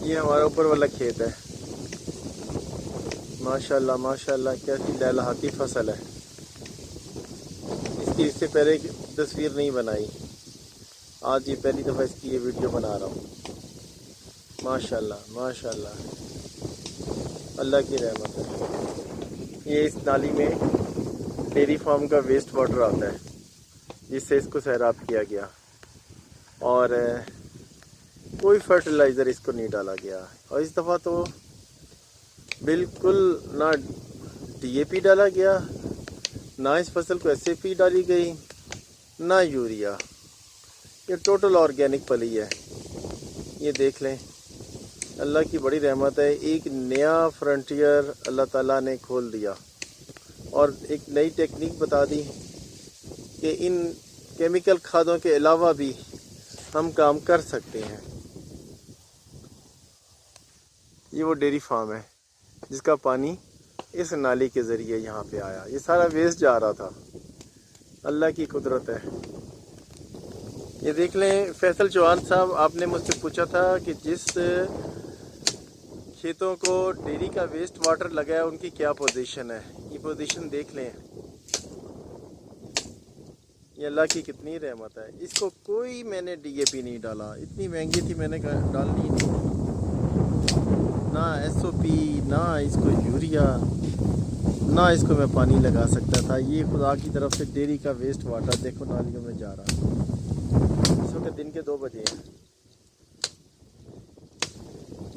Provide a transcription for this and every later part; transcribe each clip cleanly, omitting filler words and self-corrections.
یہ ہمارا اوپر والا کھیت ہے. ماشاءاللہ ماشاءاللہ کیسی لہلہاتی فصل ہے. اس کی اس سے پہلے تصویر نہیں بنائی. آج یہ پہلی دفعہ اس کی یہ ویڈیو بنا رہا ہوں. ماشاءاللہ ماشاءاللہ اللہ کی رحمت ہے. یہ اس نالی میں ڈیری فارم کا ویسٹ واٹر آتا ہے جس سے اس کو سیراب کیا گیا اور کوئی فرٹیلائزر اس کو نہیں ڈالا گیا. اور اس دفعہ تو بالکل نہ ڈی اے پی ڈالا گیا، نہ اس فصل کو ایس اے پی ڈالی گئی، نہ یوریا. یہ ٹوٹل آرگینک پلی ہے. یہ دیکھ لیں، اللہ کی بڑی رحمت ہے. ایک نیا فرنٹیئر اللہ تعالیٰ نے کھول دیا اور ایک نئی ٹیکنیک بتا دی کہ ان کیمیکل کھادوں کے علاوہ بھی ہم کام کر سکتے ہیں. یہ وہ ڈیری فارم ہے جس کا پانی اس نالی کے ذریعے یہاں پہ آیا. یہ سارا ویسٹ جا رہا تھا. اللہ کی قدرت ہے. یہ دیکھ لیں فیصل چوہان صاحب، آپ نے مجھ سے پوچھا تھا کہ جس کھیتوں کو ڈیری کا ویسٹ واٹر لگا ہے ان کی کیا پوزیشن ہے. یہ پوزیشن دیکھ لیں. یہ اللہ کی کتنی رحمت ہے. اس کو کوئی میں نے ڈی اے پی نہیں ڈالا. اتنی مہنگی تھی، میں نے ڈالنی نہیں. نہ ایس او پی، نہ اس کو یوریا، نہ اس کو میں پانی لگا سکتا تھا. یہ خدا کی طرف سے ڈیری کا ویسٹ واٹر دیکھو نالیوں میں جا رہا. اس وقت دن کے 2 بجے ہیں.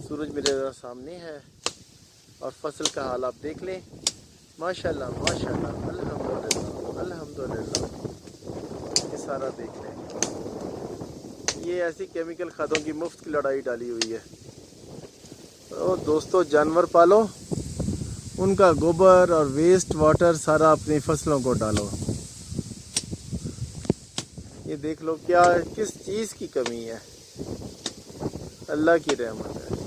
سورج میرے سامنے ہے اور فصل کا حال آپ دیکھ لیں. ماشاءاللہ ماشاءاللہ الحمدللہ الحمدللہ. یہ سارا دیکھ لیں. یہ ایسی کیمیکل کھادوں کی مفت کی لڑائی ڈالی ہوئی ہے. تو دوستو، جانور پالو، ان کا گوبر اور ویسٹ واٹر سارا اپنی فصلوں کو ڈالو. یہ دیکھ لو کیا کس چیز کی کمی ہے. اللہ کی رحمت ہے.